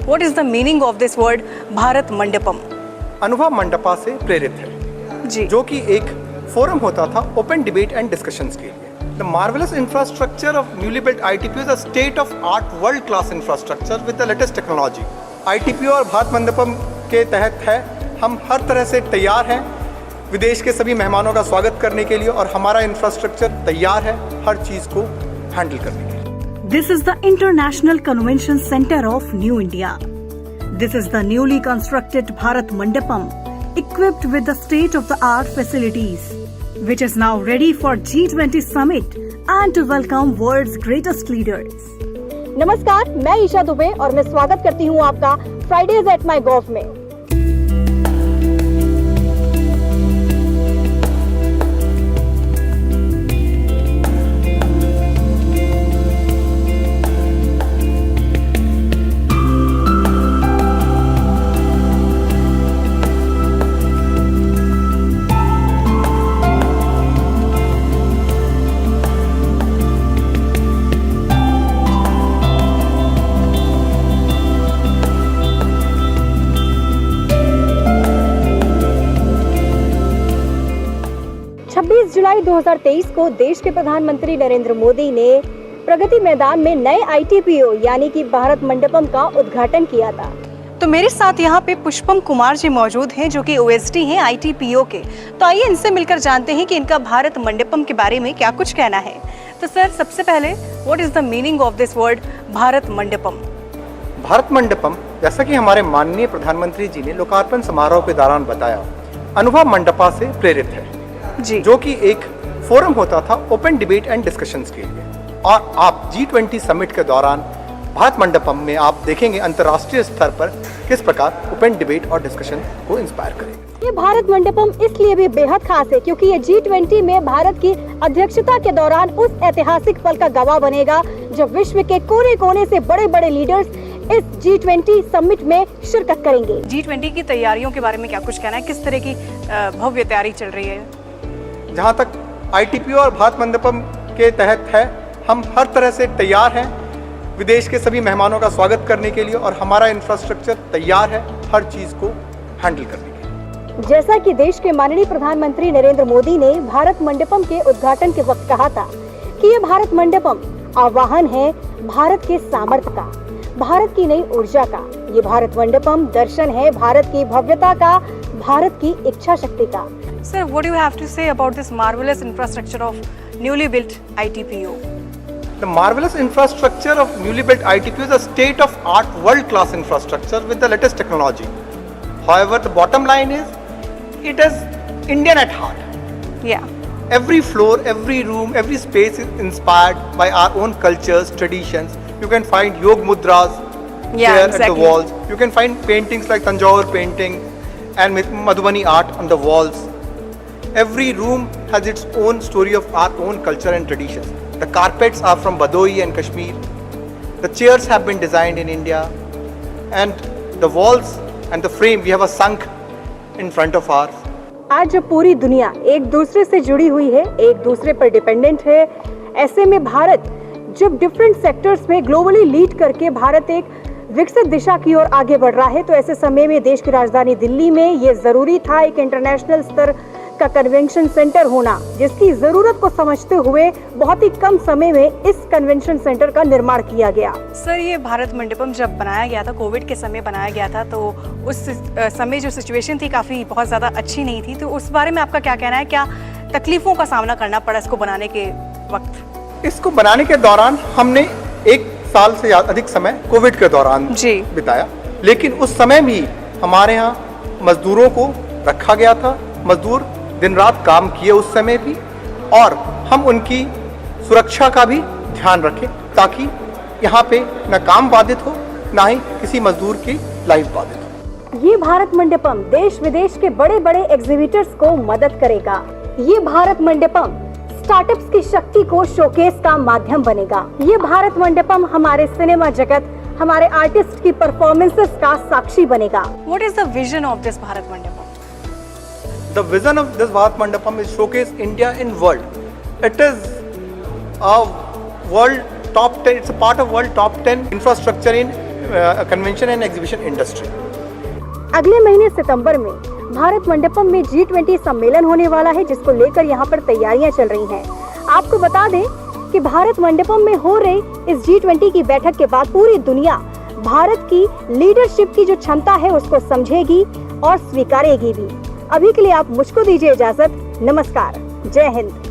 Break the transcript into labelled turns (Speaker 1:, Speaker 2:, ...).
Speaker 1: What is the meaning of this word Bharat Mandapam?
Speaker 2: अनुभव मंडपा से प्रेरित है
Speaker 1: जी,
Speaker 2: जो कि एक फोरम होता था ओपन डिबेट एंड डिस्कशंस के लिए। The marvellous infrastructure of newly built ITPO is a state of art world class infrastructure with the latest technology. ITPO और भारत मंडपम के तहत है हम हर तरह से तैयार हैं विदेश के सभी मेहमानों का स्वागत करने के लिए, और हमारा इंफ्रास्ट्रक्चर तैयार है हर चीज़ को हैंडल करने के लिए।
Speaker 3: This is the International Convention Center of New India. This is the newly constructed Bharat Mandapam, equipped with the state-of-the-art facilities, which is now ready for G20 summit and to welcome world's greatest leaders.
Speaker 4: नमस्कार, मैं ईशा दुबे और मैं स्वागत करती हूँ आपका Fridays at my gov में। जुलाई 2023 को देश के प्रधानमंत्री नरेंद्र मोदी ने प्रगति मैदान में नए आईटीपीओ यानी कि भारत मंडपम का उद्घाटन किया था।
Speaker 1: तो मेरे साथ यहाँ पे पुष्पम कुमार जी मौजूद हैं जो कि ओएसडी हैं आईटीपीओ के। तो आइए इनसे मिलकर जानते हैं कि इनका भारत मंडपम के बारे में क्या कुछ कहना है। तो सर, सबसे पहले what is the meaning of this word Bharat Mandapam?
Speaker 2: Bharat Mandapam, जैसा कि हमारे माननीय प्रधानमंत्री जी ने लोकार्पण समारोह के दौरान बताया, अनुभव मंडपा से प्रेरित है
Speaker 1: जी,
Speaker 2: जो कि एक फोरम होता था ओपन डिबेट एंड डिस्कशंस के लिए। और आप G20 समिट के दौरान भारत मंडपम में आप देखेंगे अंतर्राष्ट्रीय स्तर पर किस प्रकार ओपन डिबेट और डिस्कशन को इंस्पायर करेगा।
Speaker 4: ये भारत मंडपम इसलिए भी बेहद खास है क्योंकि ये G20 में भारत की अध्यक्षता के दौरान उस ऐतिहासिक पल का गवाह बनेगा जब विश्व के कोने कोने से बड़े बड़े लीडर्स इस G20 समिट में शिरकत करेंगे।
Speaker 1: G20 की तैयारियों के बारे में क्या कुछ कहना है? किस तरह की भव्य तैयारी चल रही है?
Speaker 2: जहाँ तक आईटीपीओ और भारत मंडपम के तहत है हम हर तरह से तैयार हैं विदेश के सभी मेहमानों का स्वागत करने के लिए, और हमारा इंफ्रास्ट्रक्चर तैयार है हर चीज़ को हैंडल करने के लिए।
Speaker 4: जैसा कि देश के माननीय प्रधानमंत्री नरेंद्र मोदी ने भारत मंडपम के उद्घाटन के वक्त कहा था कि ये भारत मंडपम आह्वान है भारत के सामर्थ्य का, भारत की नई ऊर्जा का। ये भारत मंडपम दर्शन है भारत की भव्यता का, भारत की इच्छा शक्ति का।
Speaker 1: Sir, what do you have to say about this marvelous infrastructure of newly built ITPO?
Speaker 2: The marvelous infrastructure of newly built ITPO is a state-of-art world-class infrastructure with the latest technology. However, the bottom line is, it is Indian at heart.
Speaker 1: Yeah.
Speaker 2: Every floor, every room, every space is inspired by our own cultures, traditions. You can find Yog Mudras there at the walls. You can find paintings like Tanjore painting and Madhubani art on the walls. Every room has its own story of our own culture and traditions. The carpets are from Badaui and Kashmir. The chairs have been designed in India. And the walls and the frame, we have a sunk in front of ours.
Speaker 4: आज जब पूरी दुनिया एक दूसरे से जुड़ी हुई है, एक दूसरे पर डिपेंडेंट है, ऐसे में भारत जब डिफरेंट सेक्टर्स में ग्लोबली लीड करके भारत एक विकसित दिशा की ओर आगे बढ़ रहा है, तो ऐसे समय में देश की राजधानी दिल्ली में ये जरूरी था एक इंटरनेशनल स्तर का कन्वेंशन सेंटर होना, जिसकी जरूरत को समझते हुए बहुत ही कम समय में इस कन्वेंशन सेंटर का निर्माण किया गया।
Speaker 1: सर, ये भारत मंडपम जब बनाया गया था, कोविड के समय बनाया गया था, तो उस समय जो सिचुएशन थी काफ़ी बहुत ज़्यादा अच्छी नहीं थी, तो उस बारे में आपका क्या कहना है? क्या तकलीफों का सामना करना पड़ा इसको बनाने के वक्त?
Speaker 2: इसको बनाने के दौरान हमने 1 साल से अधिक समय कोविड के दौरान बिताया, लेकिन उस समय भी हमारे यहाँ मजदूरों को रखा गया था। मजदूर दिन रात काम किए उस समय भी, और हम उनकी सुरक्षा का भी ध्यान रखें ताकि यहाँ पे न काम बाधित हो, ना ही किसी मजदूर की लाइफ बाधित हो।
Speaker 4: ये भारत मंडपम देश विदेश के बड़े बड़े एग्जीबिटर्स को मदद करेगा। ये भारत मंडपम स्टार्टअप्स की शक्ति को शोकेस का माध्यम बनेगा। ये भारत मंडपम हमारे सिनेमा जगत, हमारे आर्टिस्ट की परफॉर्मेंसेस का साक्षी बनेगा।
Speaker 1: What is the vision of this Bharat Mandapam?
Speaker 2: The vision of this Bharat Mandapam is showcase India in world. It is a world top 10. It's a part of world top 10 infrastructure in convention and exhibition industry.
Speaker 4: अगले महीने सितंबर में भारत मंडपम में G20 सम्मेलन होने वाला है, जिसको लेकर यहाँ पर तैयारियां चल रही हैं। आपको बता दें कि भारत मंडपम में हो रही इस G20 की बैठक के बाद पूरी दुनिया भारत की लीडरशिप की जो क्षमता है उसको समझेगी और स्वीकारेगी भी। अभी के लिए आप मुझको दीजिए इजाजत। नमस्कार, जय हिंद।